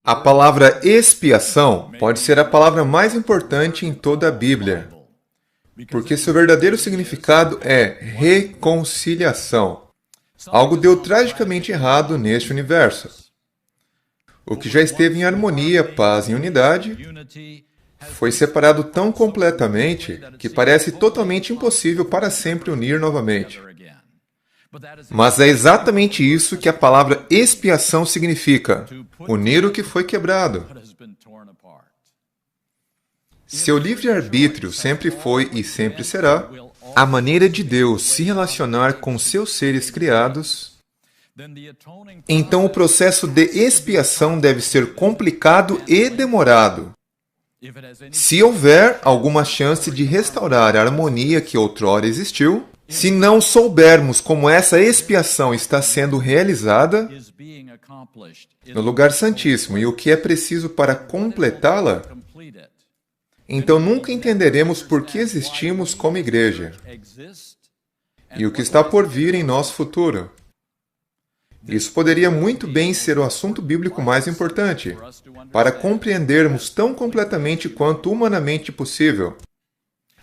A palavra expiação pode ser a palavra mais importante em toda a Bíblia, porque seu verdadeiro significado é reconciliação. Algo deu tragicamente errado neste universo. O que já esteve em harmonia, paz e unidade foi separado tão completamente que parece totalmente impossível para sempre unir novamente. Mas é exatamente isso que a palavra expiação significa: unir o que foi quebrado. Seu livre-arbítrio sempre foi e sempre será a maneira de Deus se relacionar com seus seres criados. Então o processo de expiação deve ser complicado e demorado. Se houver alguma chance de restaurar a harmonia que outrora existiu, se não soubermos como essa expiação está sendo realizada no lugar santíssimo e o que é preciso para completá-la, então nunca entenderemos por que existimos como igreja e o que está por vir em nosso futuro. Isso poderia muito bem ser o assunto bíblico mais importante, para compreendermos tão completamente quanto humanamente possível.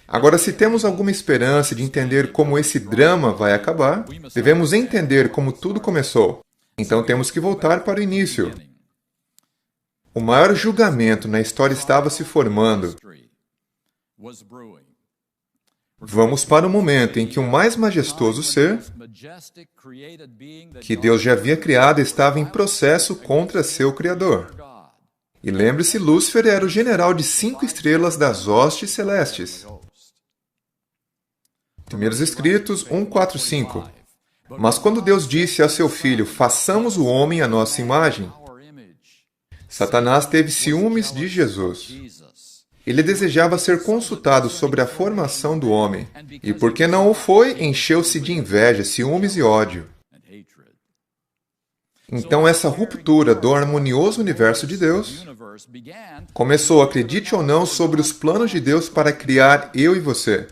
Agora, se temos alguma esperança de entender como esse drama vai acabar, devemos entender como tudo começou. Então temos que voltar para o início. O maior julgamento na história estava se formando. Vamos para o momento em que o mais majestoso ser que Deus já havia criado estava em processo contra seu Criador. E lembre-se, Lúcifer era o general de 5 estrelas das hostes celestes. Primeiros Escritos 1:4-5. Mas quando Deus disse a seu filho, façamos o homem à nossa imagem, Satanás teve ciúmes de Jesus. Ele desejava ser consultado sobre a formação do homem, e porque não o foi, encheu-se de inveja, ciúmes e ódio. Então essa ruptura do harmonioso universo de Deus começou, acredite ou não, sobre os planos de Deus para criar eu e você.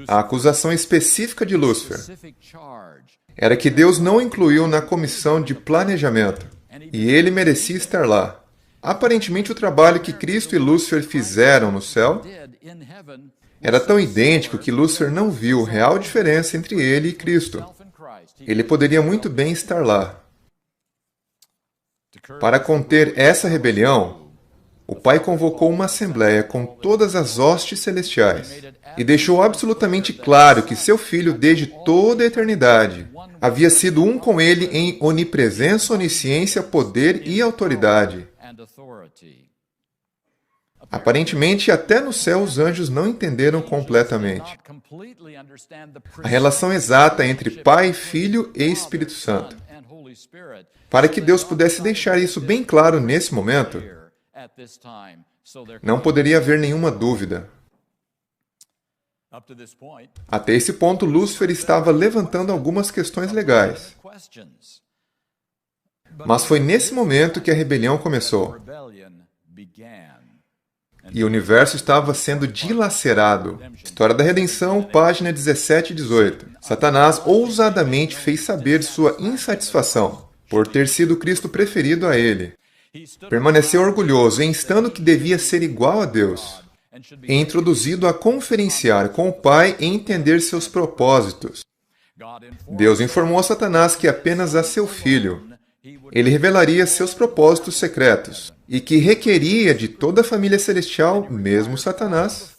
A acusação específica de Lúcifer era que Deus não o incluiu na comissão de planejamento, e ele merecia estar lá. Aparentemente, o trabalho que Cristo e Lúcifer fizeram no céu era tão idêntico que Lúcifer não viu real diferença entre ele e Cristo. Ele poderia muito bem estar lá. Para conter essa rebelião, o Pai convocou uma assembleia com todas as hostes celestiais e deixou absolutamente claro que seu Filho, desde toda a eternidade, havia sido um com ele em onipresença, onisciência, poder e autoridade. Aparentemente, até no céu os anjos não entenderam completamente a relação exata entre Pai, Filho e Espírito Santo. Para que Deus pudesse deixar isso bem claro nesse momento, não poderia haver nenhuma dúvida. Até esse ponto, Lúcifer estava levantando algumas questões legais. Mas foi nesse momento que a rebelião começou. E o universo estava sendo dilacerado. História da Redenção, página 17 e 18. Satanás ousadamente fez saber sua insatisfação por ter sido Cristo preferido a ele. Permaneceu orgulhoso, instando que devia ser igual a Deus, e introduzido a conferenciar com o Pai e entender seus propósitos. Deus informou a Satanás que apenas a seu filho ele revelaria seus propósitos secretos, e que requeria de toda a família celestial, mesmo Satanás,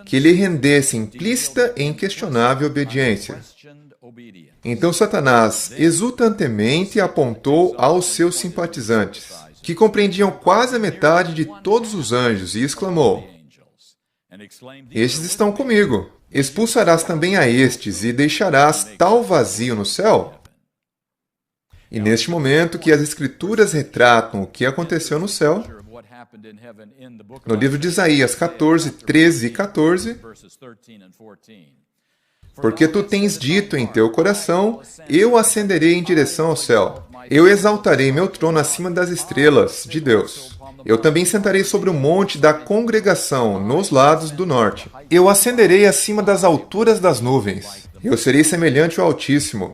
que lhe rendesse implícita e inquestionável obediência. Então Satanás exultantemente apontou aos seus simpatizantes, que compreendiam quase a metade de todos os anjos, e exclamou: estes estão comigo. Expulsarás também a estes e deixarás tal vazio no céu? E neste momento que as Escrituras retratam o que aconteceu no céu, no livro de Isaías 14, 13 e 14, porque tu tens dito em teu coração, eu ascenderei em direção ao céu. Eu exaltarei meu trono acima das estrelas de Deus. Eu também sentarei sobre o monte da congregação, nos lados do norte. Eu ascenderei acima das alturas das nuvens. Eu serei semelhante ao Altíssimo.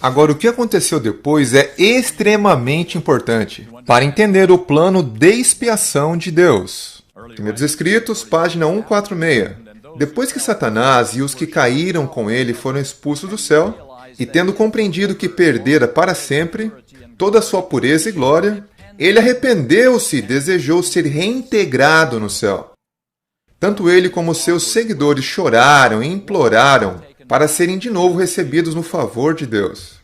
Agora, o que aconteceu depois é extremamente importante para entender o plano de expiação de Deus. Primeiros Escritos, página 146. Depois que Satanás e os que caíram com ele foram expulsos do céu, e tendo compreendido que perdera para sempre toda a sua pureza e glória, ele arrependeu-se e desejou ser reintegrado no céu. Tanto ele como seus seguidores choraram e imploraram para serem de novo recebidos no favor de Deus.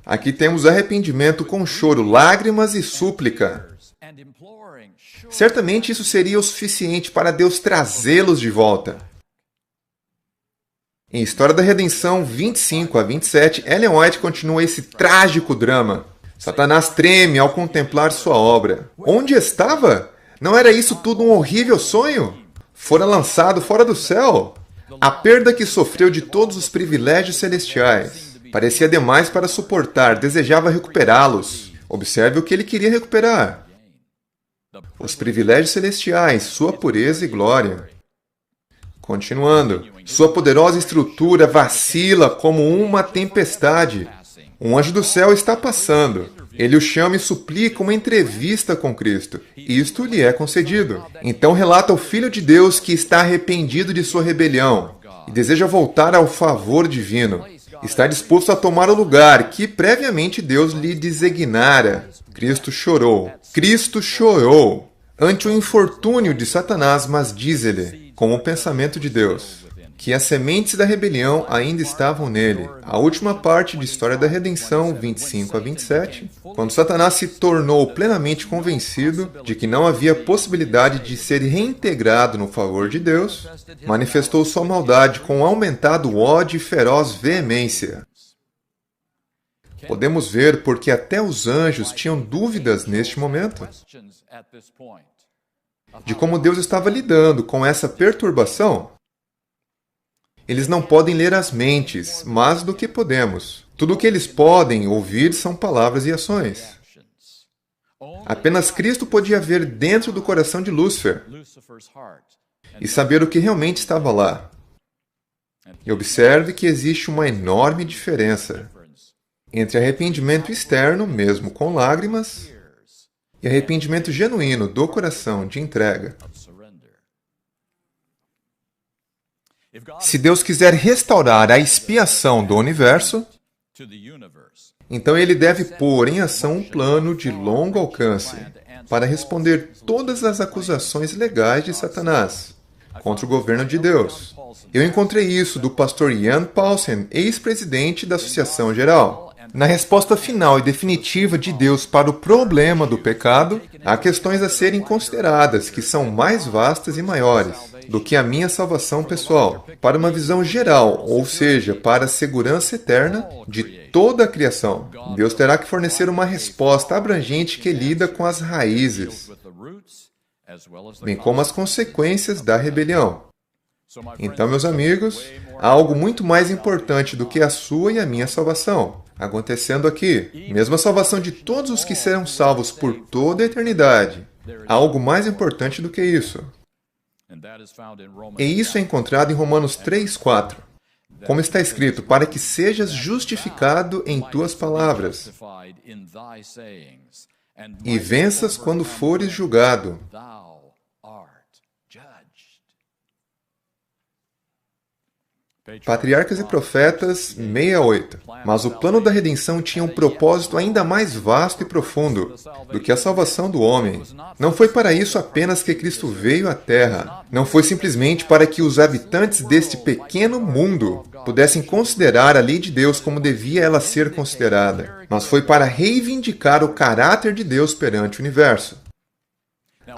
Aqui temos arrependimento com choro, lágrimas e súplica. Certamente isso seria o suficiente para Deus trazê-los de volta. Em História da Redenção 25 a 27, Ellen White continua esse trágico drama. Satanás treme ao contemplar sua obra. Onde estava? Não era isso tudo um horrível sonho? Fora lançado fora do céu? A perda que sofreu de todos os privilégios celestiais parecia demais para suportar, desejava recuperá-los. Observe o que ele queria recuperar. Os privilégios celestiais, sua pureza e glória. Continuando, sua poderosa estrutura vacila como uma tempestade. Um anjo do céu está passando. Ele o chama e suplica uma entrevista com Cristo. Isto lhe é concedido. Então relata o Filho de Deus que está arrependido de sua rebelião e deseja voltar ao favor divino. Está disposto a tomar o lugar que previamente Deus lhe designara. Cristo chorou. Cristo chorou ante o infortúnio de Satanás, mas diz-lhe, com o pensamento de Deus, que as sementes da rebelião ainda estavam nele. A última parte de História da Redenção, 25 a 27, quando Satanás se tornou plenamente convencido de que não havia possibilidade de ser reintegrado no favor de Deus, manifestou sua maldade com aumentado ódio e feroz veemência. Podemos ver porque até os anjos tinham dúvidas neste momento de como Deus estava lidando com essa perturbação. Eles não podem ler as mentes, mas do que podemos. Tudo o que eles podem ouvir são palavras e ações. Apenas Cristo podia ver dentro do coração de Lúcifer e saber o que realmente estava lá. E observe que existe uma enorme diferença entre arrependimento externo, mesmo com lágrimas, e arrependimento genuíno do coração de entrega. Se Deus quiser restaurar a expiação do universo, então Ele deve pôr em ação um plano de longo alcance para responder todas as acusações legais de Satanás contra o governo de Deus. Eu encontrei isso do pastor Ian Paulsen, ex-presidente da Associação Geral. Na resposta final e definitiva de Deus para o problema do pecado, há questões a serem consideradas que são mais vastas e maiores do que a minha salvação pessoal, para uma visão geral, ou seja, para a segurança eterna de toda a criação. Deus terá que fornecer uma resposta abrangente que lida com as raízes, bem como as consequências da rebelião. Então, meus amigos, há algo muito mais importante do que a sua e a minha salvação acontecendo aqui. Mesmo a salvação de todos os que serão salvos por toda a eternidade. Há algo mais importante do que isso. E isso é encontrado em Romanos 3:4. Como está escrito, para que sejas justificado em tuas palavras e venças quando fores julgado. Patriarcas e Profetas 68. Mas o plano da redenção tinha um propósito ainda mais vasto e profundo do que a salvação do homem. Não foi para isso apenas que Cristo veio à Terra. Não foi simplesmente para que os habitantes deste pequeno mundo pudessem considerar a lei de Deus como devia ela ser considerada, mas foi para reivindicar o caráter de Deus perante o universo.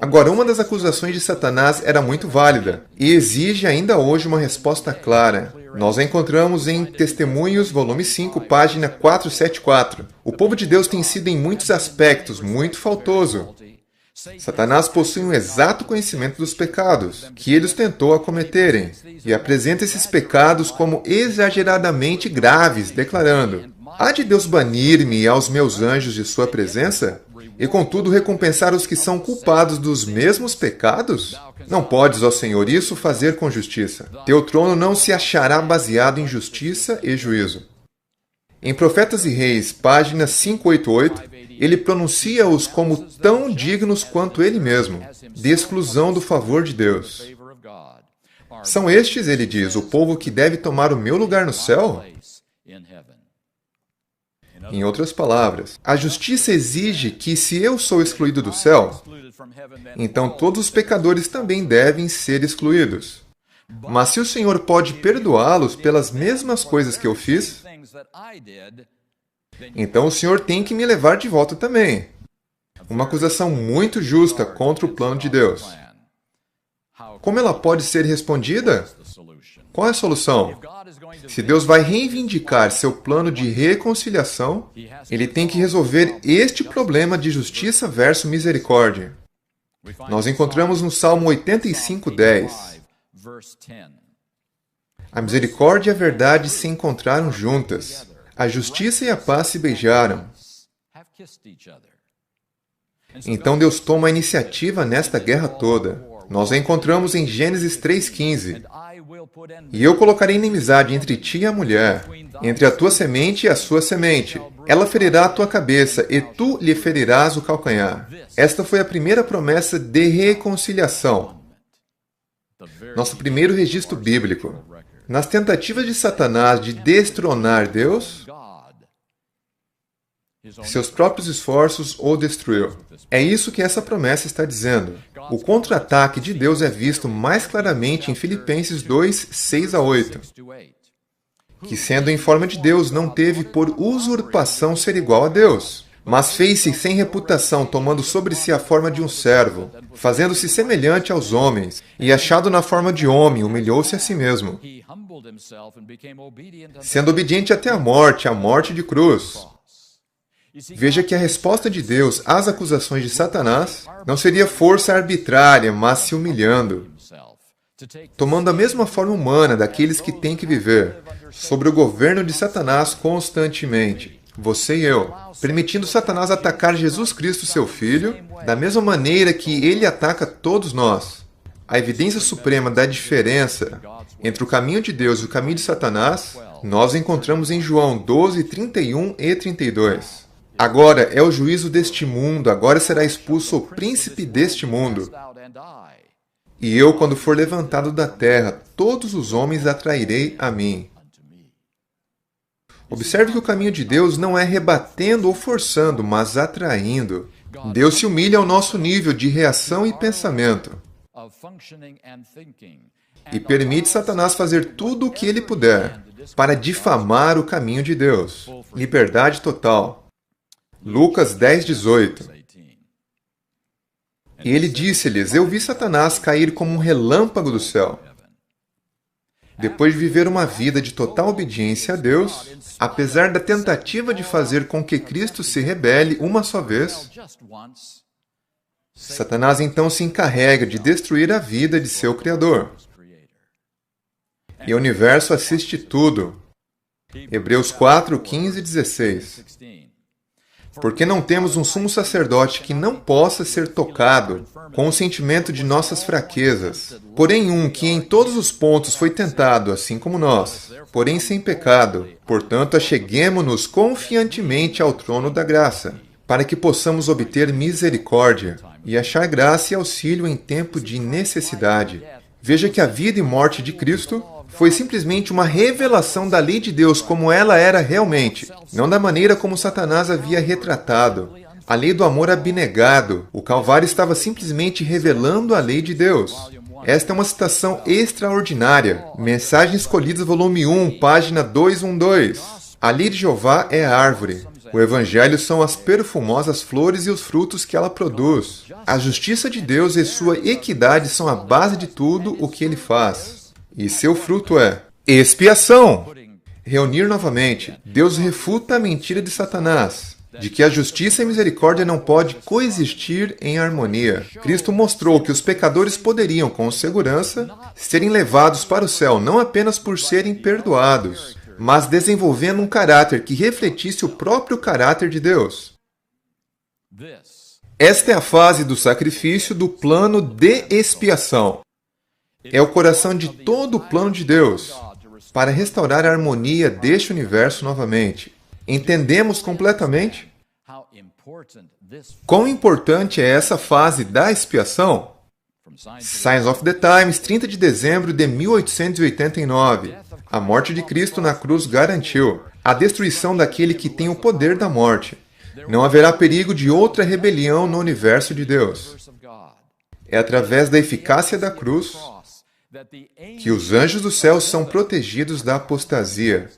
Agora, uma das acusações de Satanás era muito válida e exige ainda hoje uma resposta clara. Nós a encontramos em Testemunhos, volume 5, página 474. O povo de Deus tem sido em muitos aspectos muito faltoso. Satanás possui um exato conhecimento dos pecados que ele os tentou a cometerem e apresenta esses pecados como exageradamente graves, declarando: há de Deus banir-me e aos meus anjos de sua presença? E contudo recompensar os que são culpados dos mesmos pecados? Não podes, ó Senhor, isso fazer com justiça. Teu trono não se achará baseado em justiça e juízo. Em Profetas e Reis, página 588, ele pronuncia-os como tão dignos quanto ele mesmo, de exclusão do favor de Deus. São estes, ele diz, o povo que deve tomar o meu lugar no céu? Em outras palavras, a justiça exige que, se eu sou excluído do céu, então todos os pecadores também devem ser excluídos. Mas se o Senhor pode perdoá-los pelas mesmas coisas que eu fiz, então o Senhor tem que me levar de volta também. Uma acusação muito justa contra o plano de Deus. Como ela pode ser respondida? Qual é a solução? Se Deus vai reivindicar seu plano de reconciliação, ele tem que resolver este problema de justiça versus misericórdia. Nós encontramos no Salmo 85:10. A misericórdia e a verdade se encontraram juntas. A justiça e a paz se beijaram. Então Deus toma a iniciativa nesta guerra toda. Nós a encontramos em Gênesis 3:15. E eu colocarei inimizade entre ti e a mulher, entre a tua semente e a sua semente. Ela ferirá a tua cabeça, e tu lhe ferirás o calcanhar. Esta foi a primeira promessa de reconciliação. Nosso primeiro registro bíblico. Nas tentativas de Satanás de destronar Deus, seus próprios esforços o destruiu. É isso que essa promessa está dizendo. O contra-ataque de Deus é visto mais claramente em Filipenses 2:6-8. Que, sendo em forma de Deus, não teve por usurpação ser igual a Deus, mas fez-se sem reputação, tomando sobre si a forma de um servo, fazendo-se semelhante aos homens, e achado na forma de homem, humilhou-se a si mesmo, sendo obediente até a morte de cruz. Veja que a resposta de Deus às acusações de Satanás não seria força arbitrária, mas se humilhando, tomando a mesma forma humana daqueles que têm que viver sobre o governo de Satanás constantemente, você e eu, permitindo Satanás atacar Jesus Cristo, seu Filho, da mesma maneira que ele ataca todos nós. A evidência suprema da diferença entre o caminho de Deus e o caminho de Satanás, nós encontramos em João 12:31 e 32. Agora é o juízo deste mundo, agora será expulso o príncipe deste mundo. E eu, quando for levantado da terra, todos os homens atrairei a mim. Observe que o caminho de Deus não é rebatendo ou forçando, mas atraindo. Deus se humilha ao nosso nível de reação e pensamento. E permite Satanás fazer tudo o que ele puder para difamar o caminho de Deus. Liberdade total. Lucas 10:18. E ele disse-lhes: Eu vi Satanás cair como um relâmpago do céu. Depois de viver uma vida de total obediência a Deus, apesar da tentativa de fazer com que Cristo se rebele uma só vez, Satanás então se encarrega de destruir a vida de seu Criador. E o universo assiste tudo. Hebreus 4:15-16. Porque não temos um sumo sacerdote que não possa ser tocado com o sentimento de nossas fraquezas, porém um que em todos os pontos foi tentado, assim como nós, porém sem pecado. Portanto, acheguemo-nos confiantemente ao trono da graça, para que possamos obter misericórdia e achar graça e auxílio em tempo de necessidade. Veja que a vida e morte de Cristo foi simplesmente uma revelação da lei de Deus como ela era realmente, não da maneira como Satanás havia retratado. A lei do amor abnegado. O Calvário estava simplesmente revelando a lei de Deus. Esta é uma citação extraordinária. Mensagens Escolhidas, volume 1, página 212. A lei de Jeová é a árvore. O Evangelho são as perfumosas flores e os frutos que ela produz. A justiça de Deus e sua equidade são a base de tudo o que ele faz. E seu fruto é expiação. Reunir novamente. Deus refuta a mentira de Satanás, de que a justiça e a misericórdia não podem coexistir em harmonia. Cristo mostrou que os pecadores poderiam, com segurança, serem levados para o céu não apenas por serem perdoados, mas desenvolvendo um caráter que refletisse o próprio caráter de Deus. Esta é a fase do sacrifício do plano de expiação. É o coração de todo o plano de Deus para restaurar a harmonia deste universo novamente. Entendemos completamente? Quão importante é essa fase da expiação? Signs of the Times, 30 de dezembro de 1889. A morte de Cristo na cruz garantiu a destruição daquele que tem o poder da morte. Não haverá perigo de outra rebelião no universo de Deus. É através da eficácia da cruz que os anjos do céu são protegidos da apostasia.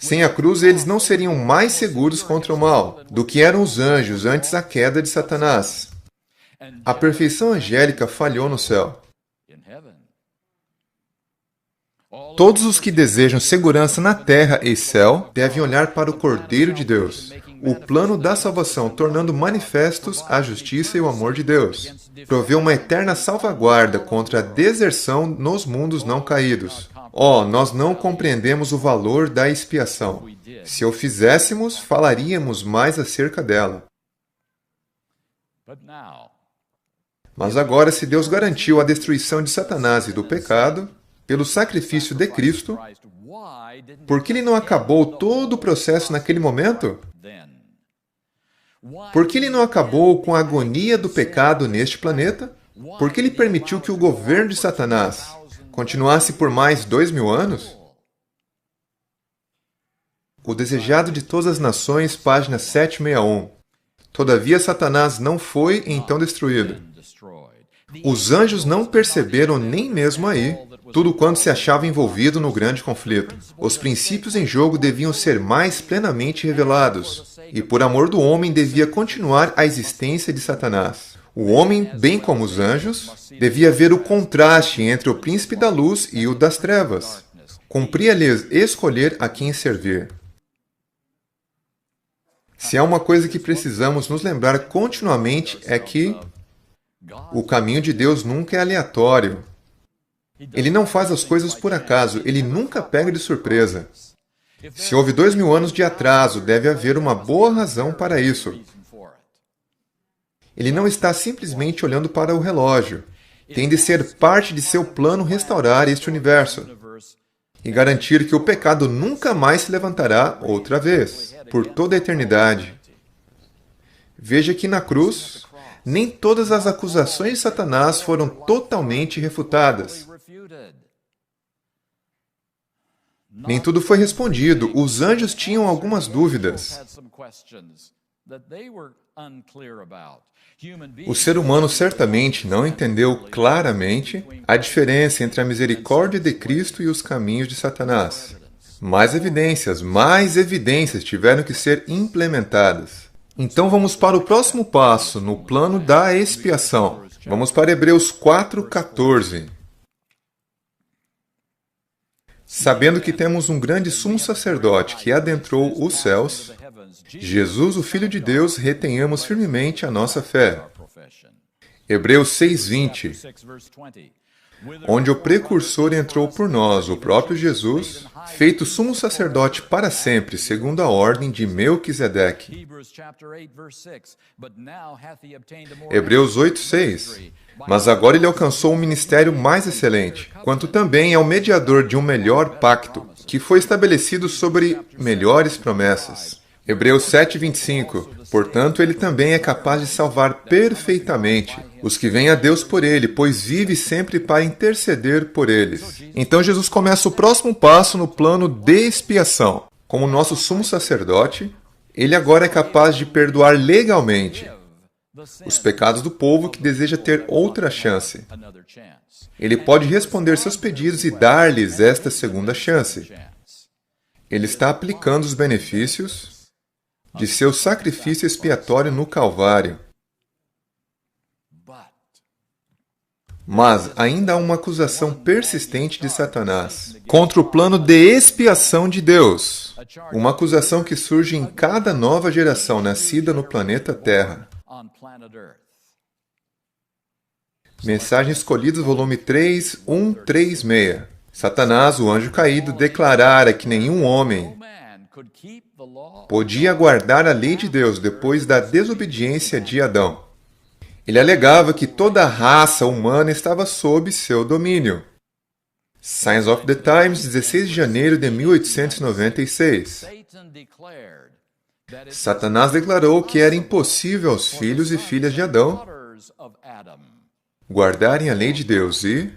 Sem a cruz, eles não seriam mais seguros contra o mal do que eram os anjos antes da queda de Satanás. A perfeição angélica falhou no céu. Todos os que desejam segurança na terra e céu devem olhar para o Cordeiro de Deus, o plano da salvação, tornando manifestos a justiça e o amor de Deus. Provê uma eterna salvaguarda contra a deserção nos mundos não caídos. Nós não compreendemos o valor da expiação. Se o fizéssemos, falaríamos mais acerca dela. Mas agora, se Deus garantiu a destruição de Satanás e do pecado pelo sacrifício de Cristo, por que Ele não acabou todo o processo naquele momento? Por que Ele não acabou com a agonia do pecado neste planeta? Por que Ele permitiu que o governo de Satanás continuasse por mais 2000 anos? O Desejado de Todas as Nações, página 761. Todavia, Satanás não foi então destruído. Os anjos não perceberam nem mesmo aí tudo quanto se achava envolvido no grande conflito. Os princípios em jogo deviam ser mais plenamente revelados, e por amor do homem devia continuar a existência de Satanás. O homem, bem como os anjos, devia ver o contraste entre o príncipe da luz e o das trevas. Cumpria-lhes escolher a quem servir. Se há uma coisa que precisamos nos lembrar continuamente é que o caminho de Deus nunca é aleatório. Ele não faz as coisas por acaso, ele nunca pega de surpresa. Se houve 2000 anos de atraso, deve haver uma boa razão para isso. Ele não está simplesmente olhando para o relógio. Tem de ser parte de seu plano restaurar este universo e garantir que o pecado nunca mais se levantará outra vez, por toda a eternidade. Veja que na cruz, nem todas as acusações de Satanás foram totalmente refutadas. Nem tudo foi respondido. Os anjos tinham algumas dúvidas. O ser humano certamente não entendeu claramente a diferença entre a misericórdia de Cristo e os caminhos de Satanás. Mais evidências tiveram que ser implementadas. Então vamos para o próximo passo no plano da expiação. Vamos para Hebreus 4:14. Sabendo que temos um grande sumo sacerdote que adentrou os céus, Jesus, o Filho de Deus, retenhamos firmemente a nossa fé. Hebreus 6:20. Onde o precursor entrou por nós, o próprio Jesus, feito sumo sacerdote para sempre, segundo a ordem de Melquisedeque. Hebreus 8:6. Mas agora ele alcançou um ministério mais excelente, quanto também é o mediador de um melhor pacto, que foi estabelecido sobre melhores promessas. Hebreus 7:25. Portanto, ele também é capaz de salvar perfeitamente os que vêm a Deus por ele, pois vive sempre para interceder por eles. Então Jesus começa o próximo passo no plano de expiação. Como nosso sumo sacerdote, ele agora é capaz de perdoar legalmente os pecados do povo que deseja ter outra chance. Ele pode responder seus pedidos e dar-lhes esta segunda chance. Ele está aplicando os benefícios de seu sacrifício expiatório no Calvário. Mas ainda há uma acusação persistente de Satanás contra o plano de expiação de Deus. Uma acusação que surge em cada nova geração nascida no planeta Terra. Mensagem Escolhidas, volume 3, 136. Satanás, o anjo caído, declarara que nenhum homem podia guardar a lei de Deus depois da desobediência de Adão. Ele alegava que toda a raça humana estava sob seu domínio. Signs of the Times, 16 de janeiro de 1896. Satanás declarou que era impossível aos filhos e filhas de Adão guardarem a lei de Deus e,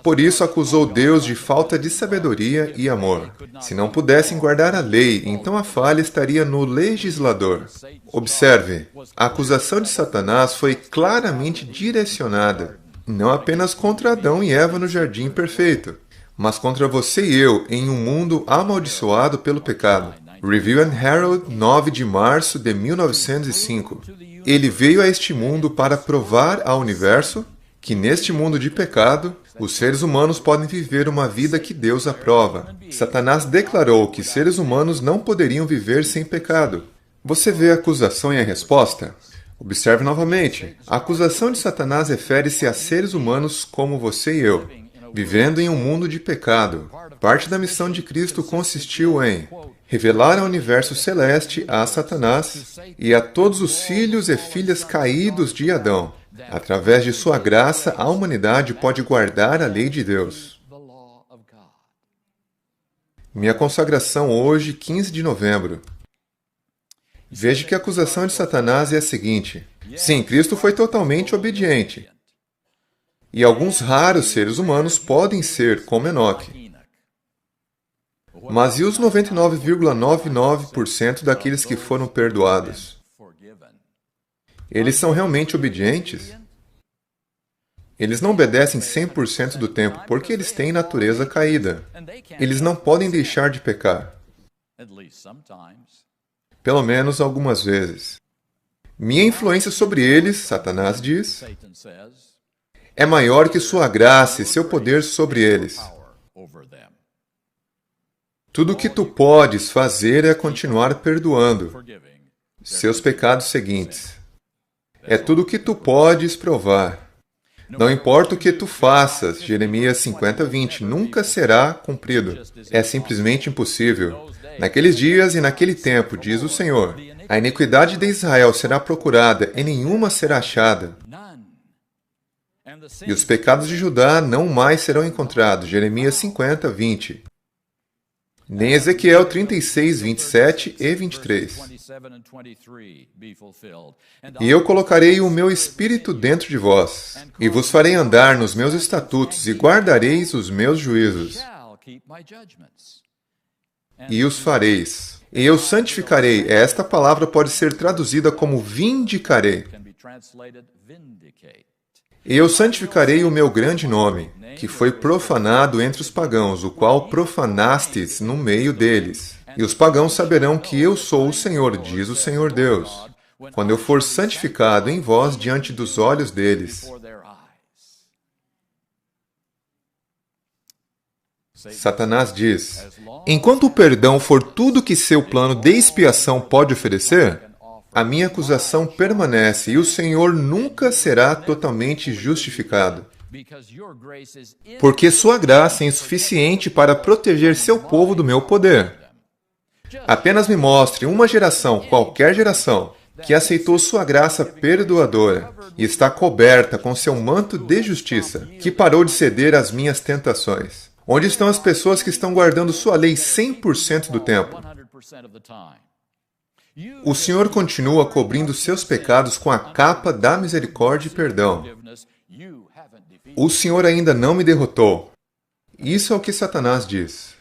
por isso, acusou Deus de falta de sabedoria e amor. Se não pudessem guardar a lei, então a falha estaria no legislador. Observe, a acusação de Satanás foi claramente direcionada, não apenas contra Adão e Eva no jardim perfeito, mas contra você e eu em um mundo amaldiçoado pelo pecado. Review and Herald, 9 de março de 1905. Ele veio a este mundo para provar ao universo que neste mundo de pecado, os seres humanos podem viver uma vida que Deus aprova. Satanás declarou que seres humanos não poderiam viver sem pecado. Você vê a acusação e a resposta? Observe novamente. A acusação de Satanás refere-se a seres humanos como você e eu, vivendo em um mundo de pecado. Parte da missão de Cristo consistiu em revelar ao universo celeste a Satanás e a todos os filhos e filhas caídos de Adão. Através de sua graça, a humanidade pode guardar a lei de Deus. Minha consagração hoje, 15 de novembro. Veja que a acusação de Satanás é a seguinte. Sim, Cristo foi totalmente obediente. E alguns raros seres humanos podem ser como Enoque. Mas e os 99,99% daqueles que foram perdoados? Eles são realmente obedientes? Eles não obedecem 100% do tempo porque eles têm natureza caída. Eles não podem deixar de pecar. Pelo menos algumas vezes. Minha influência sobre eles, Satanás diz, é maior que sua graça e seu poder sobre eles. Tudo o que tu podes fazer é continuar perdoando seus pecados seguintes. É tudo o que tu podes provar. Não importa o que tu faças, Jeremias 50:20, nunca será cumprido. É simplesmente impossível. Naqueles dias e naquele tempo, diz o Senhor, a iniquidade de Israel será procurada e nenhuma será achada. E os pecados de Judá não mais serão encontrados, Jeremias 50:20. Nem Ezequiel 36:27 e 23. E eu colocarei o meu espírito dentro de vós, e vos farei andar nos meus estatutos, e guardareis os meus juízos. E os fareis. E eu santificarei. Esta palavra pode ser traduzida como vindicarei. E eu santificarei o meu grande nome, que foi profanado entre os pagãos, o qual profanastes no meio deles. E os pagãos saberão que eu sou o Senhor, diz o Senhor Deus, quando eu for santificado em vós diante dos olhos deles. Satanás diz, enquanto o perdão for tudo que seu plano de expiação pode oferecer, a minha acusação permanece e o Senhor nunca será totalmente justificado. Porque sua graça é insuficiente para proteger seu povo do meu poder. Apenas me mostre uma geração, qualquer geração, que aceitou sua graça perdoadora e está coberta com seu manto de justiça, que parou de ceder às minhas tentações. Onde estão as pessoas que estão guardando sua lei 100% do tempo? O Senhor continua cobrindo seus pecados com a capa da misericórdia e perdão. O Senhor ainda não me derrotou. Isso é o que Satanás diz.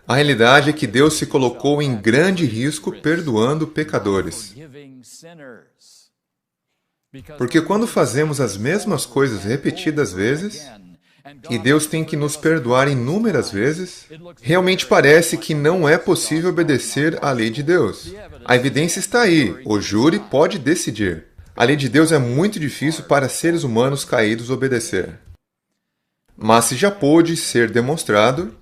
A realidade é que Deus se colocou em grande risco perdoando pecadores. Porque quando fazemos as mesmas coisas repetidas vezes, e Deus tem que nos perdoar inúmeras vezes, realmente parece que não é possível obedecer à lei de Deus. A evidência está aí, o júri pode decidir. A lei de Deus é muito difícil para seres humanos caídos obedecer. Mas se já pôde ser demonstrado,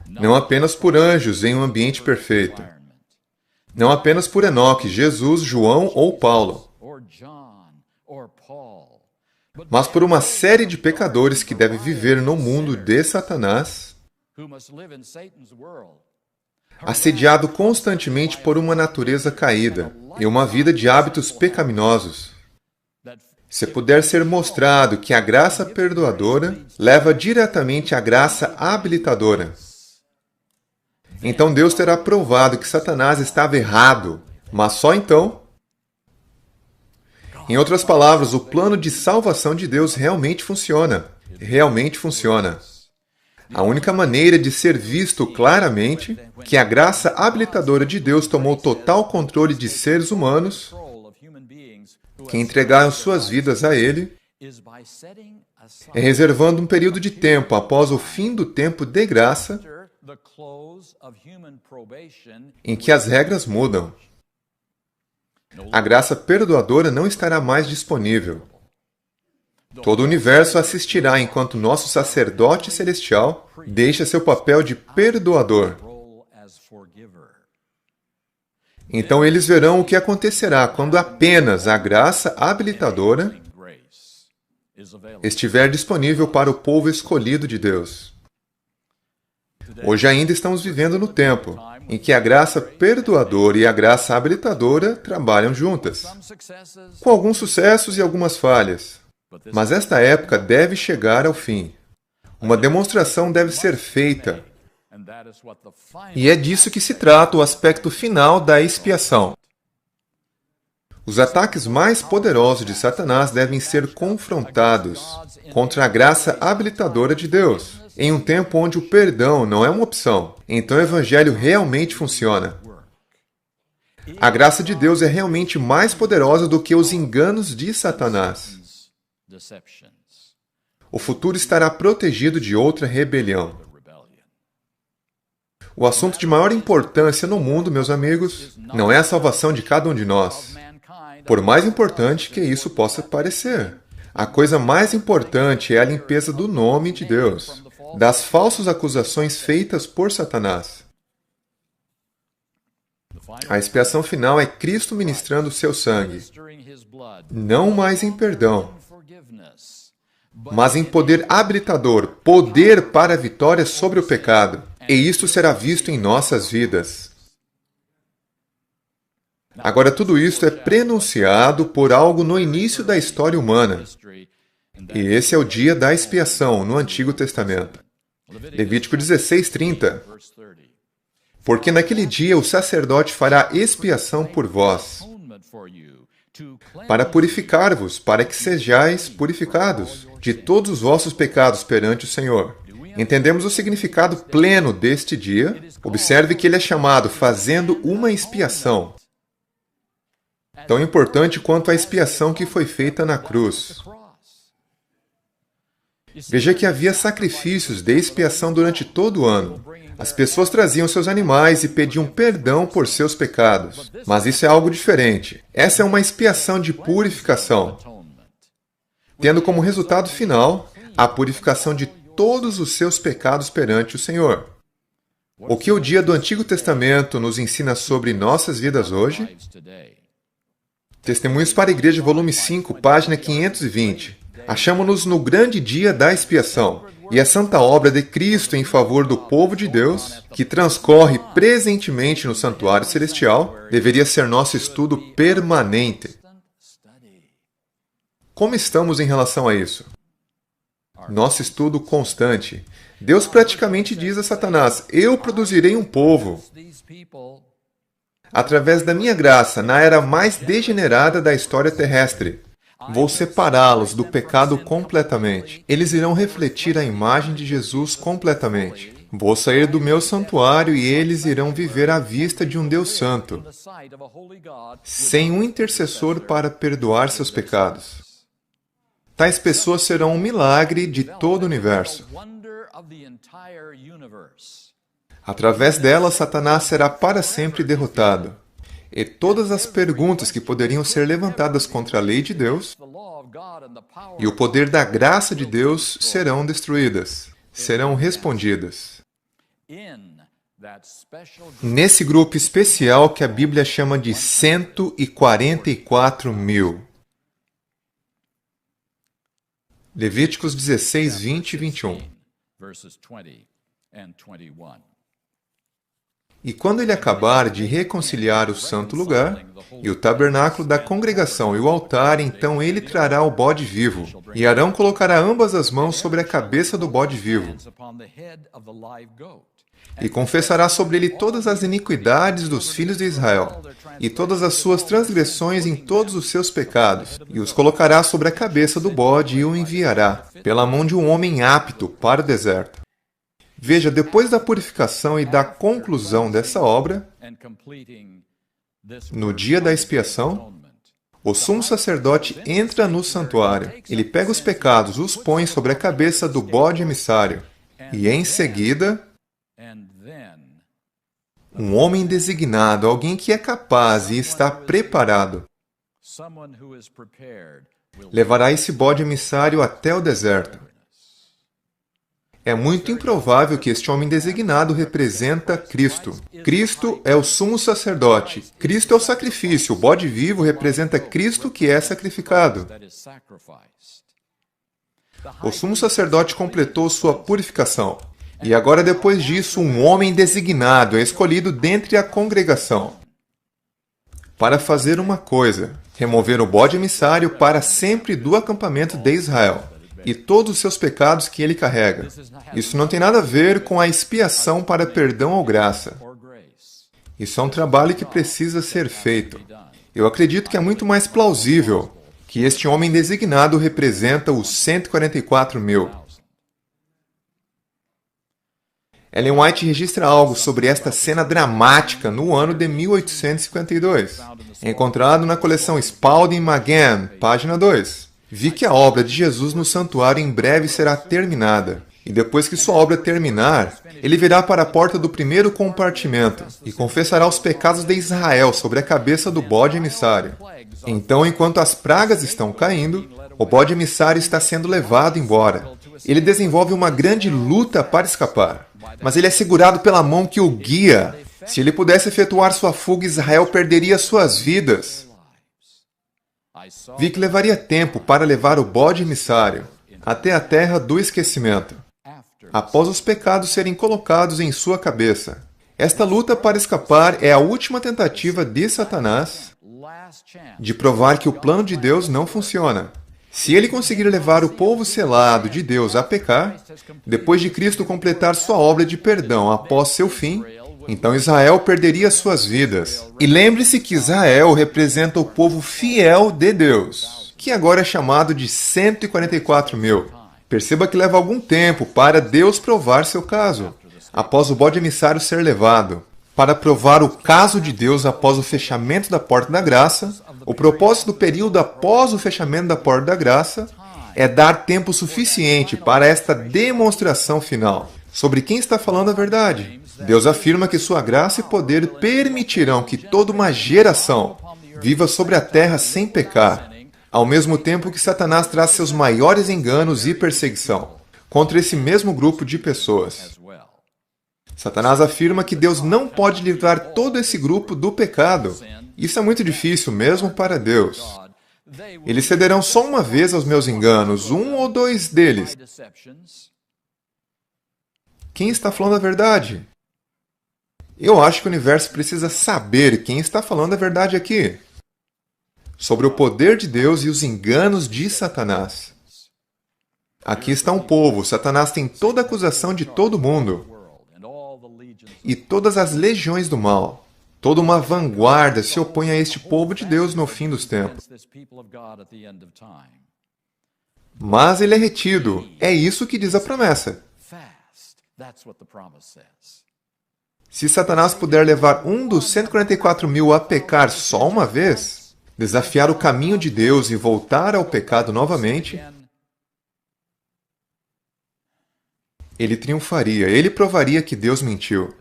não apenas por anjos em um ambiente perfeito, não apenas por Enoque, Jesus, João ou Paulo, mas por uma série de pecadores que devem viver no mundo de Satanás, assediado constantemente por uma natureza caída e uma vida de hábitos pecaminosos. se puder ser mostrado que a graça perdoadora leva diretamente à graça habilitadora, então Deus terá provado que Satanás estava errado, mas só então. Em outras palavras, o plano de salvação de Deus realmente funciona. Realmente funciona. A única maneira de ser visto claramente que a graça habilitadora de Deus tomou total controle de seres humanos que entregaram suas vidas a Ele é reservando um período de tempo após o fim do tempo de graça em que as regras mudam. A graça perdoadora não estará mais disponível. Todo o universo assistirá enquanto nosso sacerdote celestial deixa seu papel de perdoador. Então eles verão o que acontecerá quando apenas a graça habilitadora estiver disponível para o povo escolhido de Deus. Hoje ainda estamos vivendo no tempo em que a graça perdoadora e a graça habilitadora trabalham juntas, com alguns sucessos e algumas falhas. Mas esta época deve chegar ao fim. Uma demonstração deve ser feita. E é disso que se trata o aspecto final da expiação. Os ataques mais poderosos de Satanás devem ser confrontados contra a graça habilitadora de Deus, em um tempo onde o perdão não é uma opção. Então o Evangelho realmente funciona. A graça de Deus é realmente mais poderosa do que os enganos de Satanás. O futuro estará protegido de outra rebelião. O assunto de maior importância no mundo, meus amigos, não é a salvação de cada um de nós. Por mais importante que isso possa parecer, a coisa mais importante é a limpeza do nome de Deus, das falsas acusações feitas por Satanás. A expiação final é Cristo ministrando o seu sangue, não mais em perdão, mas em poder habilitador, poder para a vitória sobre o pecado. E isto será visto em nossas vidas. Agora, tudo isto é prenunciado por algo no início da história humana. E esse é o dia da expiação no Antigo Testamento. Levítico 16:30. Porque naquele dia o sacerdote fará expiação por vós, para purificar-vos, para que sejais purificados de todos os vossos pecados perante o Senhor. Entendemos o significado pleno deste dia. Observe que ele é chamado fazendo uma expiação. Tão importante quanto a expiação que foi feita na cruz. Veja que havia sacrifícios de expiação durante todo o ano. As pessoas traziam seus animais e pediam perdão por seus pecados. Mas isso é algo diferente. Essa é uma expiação de purificação, tendo como resultado final a purificação de todos os seus pecados perante o Senhor. O que o dia do Antigo Testamento nos ensina sobre nossas vidas hoje? Testemunhos para a Igreja, volume 5, página 520. Achamos-nos no grande dia da expiação, e a santa obra de Cristo em favor do povo de Deus, que transcorre presentemente no santuário celestial, deveria ser nosso estudo permanente. Como estamos em relação a isso? Nosso estudo constante. Deus praticamente diz a Satanás: eu produzirei um povo através da minha graça na era mais degenerada da história terrestre. Vou separá-los do pecado completamente. Eles irão refletir a imagem de Jesus completamente. Vou sair do meu santuário e eles irão viver à vista de um Deus santo, sem um intercessor para perdoar seus pecados. Tais pessoas serão um milagre de todo o universo. Através delas, Satanás será para sempre derrotado. E todas as perguntas que poderiam ser levantadas contra a lei de Deus e o poder da graça de Deus serão destruídas, serão respondidas. Nesse grupo especial que a Bíblia chama de 144 mil. Levíticos 16, 20 e 21. E quando ele acabar de reconciliar o santo lugar, e o tabernáculo da congregação e o altar, então ele trará o bode vivo. E Arão colocará ambas as mãos sobre a cabeça do bode vivo. E confessará sobre ele todas as iniquidades dos filhos de Israel, e todas as suas transgressões em todos os seus pecados, e os colocará sobre a cabeça do bode e o enviará, pela mão de um homem apto para o deserto. Veja, depois da purificação e da conclusão dessa obra, no dia da expiação, o sumo sacerdote entra no santuário. Ele pega os pecados, os põe sobre a cabeça do bode emissário, e em seguida, um homem designado, alguém que é capaz e está preparado, levará esse bode emissário até o deserto. É muito improvável que este homem designado representa Cristo. Cristo é o sumo sacerdote. Cristo é o sacrifício. O bode vivo representa Cristo que é sacrificado. O sumo sacerdote completou sua purificação. E agora, depois disso, um homem designado é escolhido dentre a congregação para fazer uma coisa: remover o bode emissário para sempre do acampamento de Israel e todos os seus pecados que ele carrega. Isso não tem nada a ver com a expiação para perdão ou graça. Isso é um trabalho que precisa ser feito. Eu acredito que é muito mais plausível que este homem designado representa os 144.000. Ellen White registra algo sobre esta cena dramática no ano de 1852. É encontrado na coleção Spalding Magan, página 2. Vi que a obra de Jesus no santuário em breve será terminada. E depois que sua obra terminar, ele virá para a porta do primeiro compartimento e confessará os pecados de Israel sobre a cabeça do bode emissário. Então, enquanto as pragas estão caindo, o bode emissário está sendo levado embora. Ele desenvolve uma grande luta para escapar, mas ele é segurado pela mão que o guia. Se ele pudesse efetuar sua fuga, Israel perderia suas vidas. Vi que levaria tempo para levar o bode emissário até a terra do esquecimento, após os pecados serem colocados em sua cabeça. Esta luta para escapar é a última tentativa de Satanás de provar que o plano de Deus não funciona. Se ele conseguir levar o povo selado de Deus a pecar, depois de Cristo completar sua obra de perdão após seu fim, então Israel perderia suas vidas. E lembre-se que Israel representa o povo fiel de Deus, que agora é chamado de 144.000. Perceba que leva algum tempo para Deus provar seu caso, após o bode emissário ser levado. Para provar o caso de Deus após o fechamento da porta da graça, o propósito do período após o fechamento da porta da graça é dar tempo suficiente para esta demonstração final. Sobre quem está falando a verdade? Deus afirma que sua graça e poder permitirão que toda uma geração viva sobre a terra sem pecar, ao mesmo tempo que Satanás traz seus maiores enganos e perseguição contra esse mesmo grupo de pessoas. Satanás afirma que Deus não pode livrar todo esse grupo do pecado. Isso é muito difícil, mesmo para Deus. Eles cederão só uma vez aos meus enganos, um ou dois deles. Quem está falando a verdade? Eu acho que o universo precisa saber quem está falando a verdade aqui. Sobre o poder de Deus e os enganos de Satanás. Aqui está um povo. Satanás tem toda a acusação de todo mundo. E todas as legiões do mal. Toda uma vanguarda se opõe a este povo de Deus no fim dos tempos. Mas ele é retido. É isso que diz a promessa. Se Satanás puder levar um dos 144.000 a pecar só uma vez, desafiar o caminho de Deus e voltar ao pecado novamente, ele triunfaria. Ele provaria que Deus mentiu.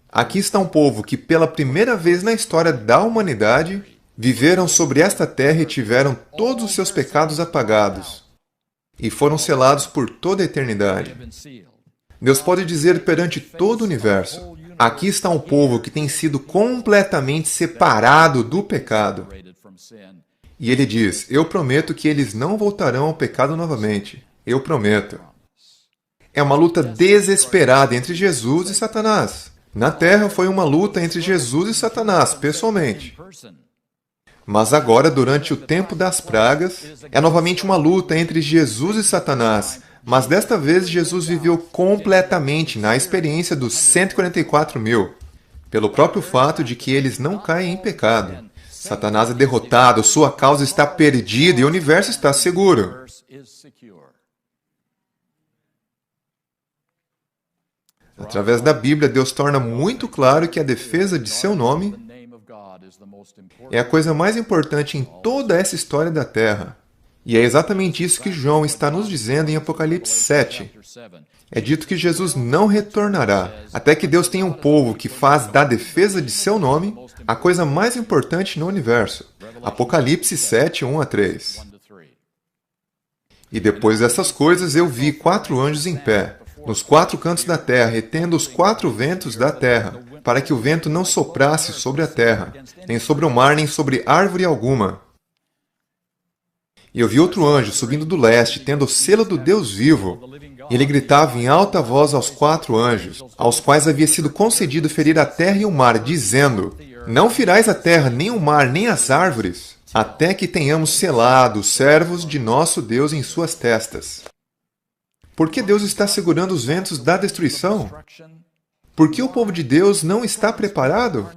Aqui está um povo que, pela primeira vez na história da humanidade, viveram sobre esta terra e tiveram todos os seus pecados apagados, e foram selados por toda a eternidade. Deus pode dizer perante todo o universo: aqui está um povo que tem sido completamente separado do pecado. E ele diz: eu prometo que eles não voltarão ao pecado novamente. Eu prometo. É uma luta desesperada entre Jesus e Satanás. Na Terra foi uma luta entre Jesus e Satanás, pessoalmente. Mas agora, durante o tempo das pragas, é novamente uma luta entre Jesus e Satanás. Mas desta vez, Jesus viveu completamente na experiência dos 144.000, pelo próprio fato de que eles não caem em pecado. Satanás é derrotado, sua causa está perdida e o universo está seguro. Através da Bíblia, Deus torna muito claro que a defesa de seu nome é a coisa mais importante em toda essa história da Terra. E é exatamente isso que João está nos dizendo em Apocalipse 7. É dito que Jesus não retornará, até que Deus tenha um povo que faz da defesa de seu nome a coisa mais importante no universo. Apocalipse 7, 1 a 3. E depois dessas coisas eu vi 4 anjos em pé, nos 4 cantos da terra, retendo os 4 ventos da terra, para que o vento não soprasse sobre a terra, nem sobre o mar, nem sobre árvore alguma. E eu vi outro anjo subindo do leste, tendo o selo do Deus vivo. E ele gritava em alta voz aos 4 anjos, aos quais havia sido concedido ferir a terra e o mar, dizendo: Não ferais a terra, nem o mar, nem as árvores, até que tenhamos selado os servos de nosso Deus em suas testas. Por que Deus está segurando os ventos da destruição? Por que o povo de Deus não está preparado?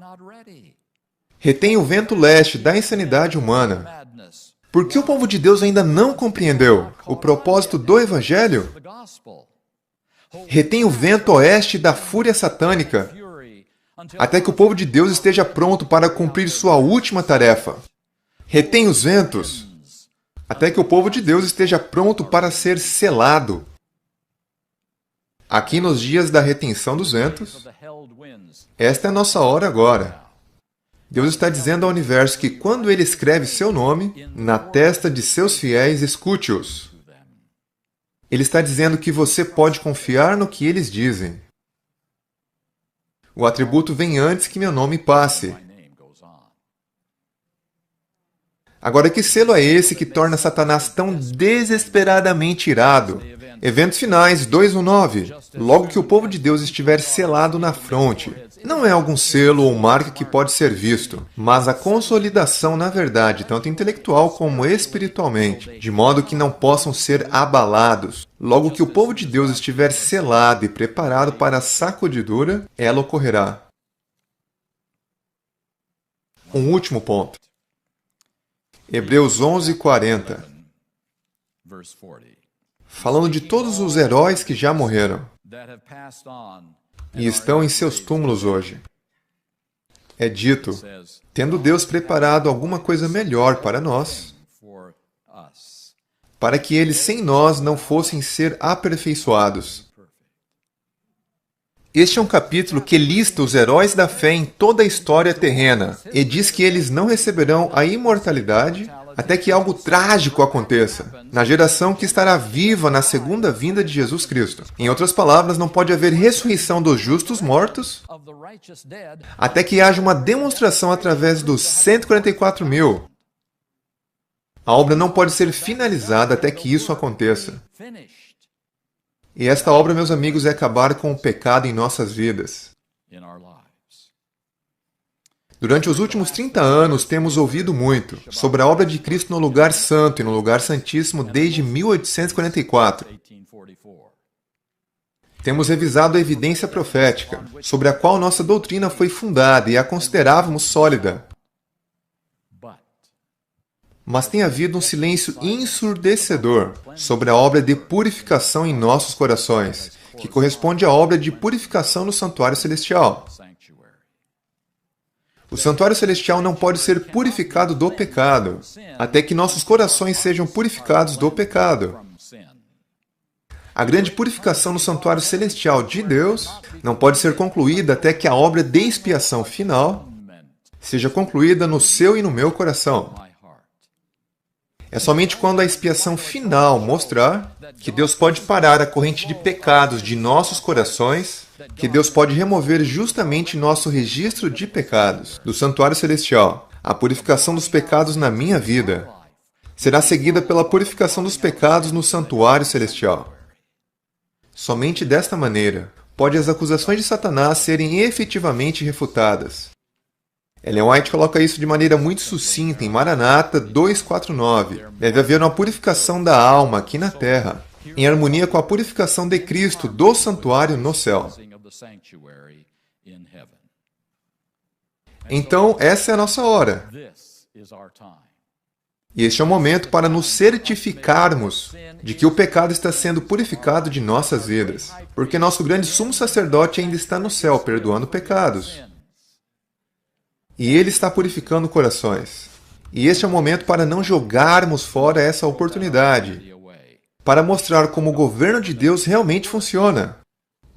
Retém o vento leste da insanidade humana. Por que o povo de Deus ainda não compreendeu o propósito do Evangelho? Retém o vento oeste da fúria satânica, até que o povo de Deus esteja pronto para cumprir sua última tarefa. Retém os ventos, até que o povo de Deus esteja pronto para ser selado. Aqui nos dias da retenção dos ventos, esta é a nossa hora agora. Deus está dizendo ao universo que quando Ele escreve seu nome na testa de seus fiéis, escute-os. Ele está dizendo que você pode confiar no que eles dizem. O atributo vem antes que meu nome passe. Agora, que selo é esse que torna Satanás tão desesperadamente irado? Eventos finais 2:9. Logo que o povo de Deus estiver selado na fronte. Não é algum selo ou marca que pode ser visto, mas a consolidação na verdade, tanto intelectual como espiritualmente, de modo que não possam ser abalados. Logo que o povo de Deus estiver selado e preparado para a sacudidura, ela ocorrerá. Um último ponto. Hebreus 11:40. Falando de todos os heróis que já morreram e estão em seus túmulos hoje. É dito, tendo Deus preparado alguma coisa melhor para nós, para que eles sem nós não fossem ser aperfeiçoados. Este é um capítulo que lista os heróis da fé em toda a história terrena e diz que eles não receberão a imortalidade até que algo trágico aconteça, na geração que estará viva na segunda vinda de Jesus Cristo. Em outras palavras, não pode haver ressurreição dos justos mortos até que haja uma demonstração através dos 144.000. A obra não pode ser finalizada até que isso aconteça. E esta obra, meus amigos, é acabar com o pecado em nossas vidas. Durante os últimos 30 anos, temos ouvido muito sobre a obra de Cristo no lugar santo e no lugar santíssimo desde 1844. Temos revisado a evidência profética, sobre a qual nossa doutrina foi fundada e a considerávamos sólida. Mas tem havido um silêncio ensurdecedor sobre a obra de purificação em nossos corações, que corresponde à obra de purificação no santuário celestial. O santuário celestial não pode ser purificado do pecado, até que nossos corações sejam purificados do pecado. A grande purificação no santuário celestial de Deus não pode ser concluída até que a obra de expiação final seja concluída no seu e no meu coração. É somente quando a expiação final mostrar que Deus pode parar a corrente de pecados de nossos corações, que Deus pode remover justamente nosso registro de pecados do santuário celestial. A purificação dos pecados na minha vida será seguida pela purificação dos pecados no santuário celestial. Somente desta maneira pode as acusações de Satanás serem efetivamente refutadas. Ellen White coloca isso de maneira muito sucinta em Maranata 2:4-9. Deve haver uma purificação da alma aqui na terra, em harmonia com a purificação de Cristo do santuário no céu. Então, essa é a nossa hora. E este é o momento para nos certificarmos de que o pecado está sendo purificado de nossas vidas, porque nosso grande sumo sacerdote ainda está no céu, perdoando pecados. E Ele está purificando corações. E este é o momento para não jogarmos fora essa oportunidade, para mostrar como o governo de Deus realmente funciona,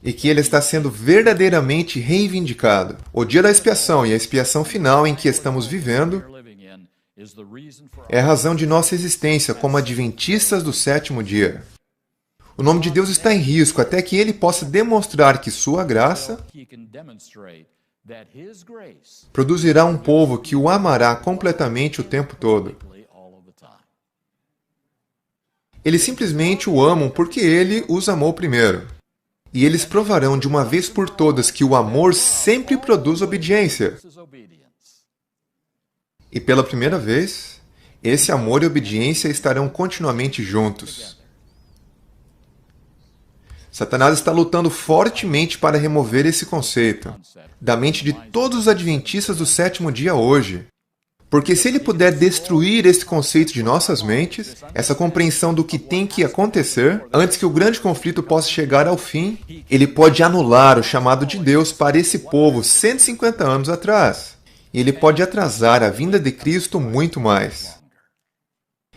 e que ele está sendo verdadeiramente reivindicado. O dia da expiação e a expiação final em que estamos vivendo é a razão de nossa existência como adventistas do sétimo dia. O nome de Deus está em risco até que Ele possa demonstrar que sua graça produzirá um povo que o amará completamente o tempo todo. Eles simplesmente o amam porque Ele os amou primeiro. E eles provarão de uma vez por todas que o amor sempre produz obediência. E pela primeira vez, esse amor e obediência estarão continuamente juntos. Satanás está lutando fortemente para remover esse conceito da mente de todos os adventistas do sétimo dia hoje. Porque se ele puder destruir esse conceito de nossas mentes, essa compreensão do que tem que acontecer, antes que o grande conflito possa chegar ao fim, ele pode anular o chamado de Deus para esse povo 150 anos atrás. E ele pode atrasar a vinda de Cristo muito mais.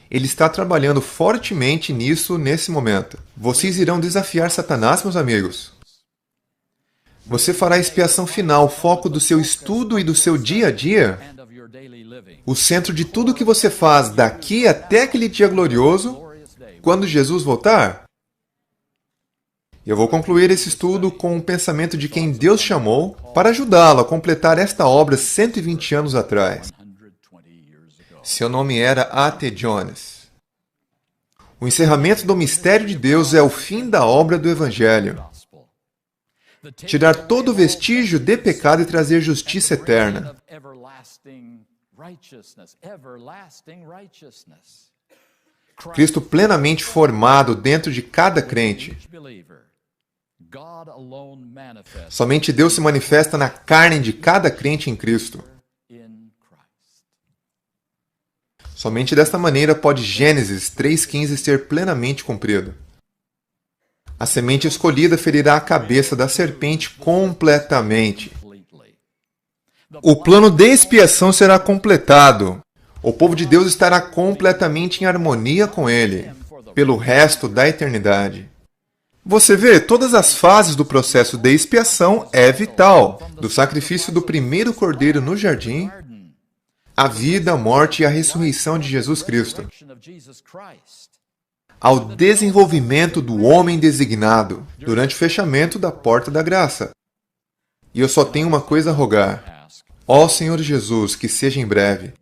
Ele está trabalhando fortemente nisso nesse momento. Vocês irão desafiar Satanás, meus amigos? Você fará a expiação final, o foco do seu estudo e do seu dia a dia? O centro de tudo que você faz daqui até aquele dia glorioso, quando Jesus voltar? Eu vou concluir esse estudo com o pensamento de quem Deus chamou para ajudá-lo a completar esta obra 120 anos atrás. Seu nome era A.T. Jones. O encerramento do mistério de Deus é o fim da obra do Evangelho. Tirar todo o vestígio de pecado e trazer justiça eterna. Cristo plenamente formado dentro de cada crente. Somente Deus se manifesta na carne de cada crente em Cristo. Somente desta maneira pode Gênesis 3,15 ser plenamente cumprido. A semente escolhida ferirá a cabeça da serpente completamente. O plano de expiação será completado. O povo de Deus estará completamente em harmonia com Ele, pelo resto da eternidade. Você vê, todas as fases do processo de expiação é vital. Do sacrifício do primeiro cordeiro no jardim, a vida, a morte e a ressurreição de Jesus Cristo, ao desenvolvimento do homem designado, durante o fechamento da porta da graça. E eu só tenho uma coisa a rogar. Ó Senhor Jesus, que seja em breve.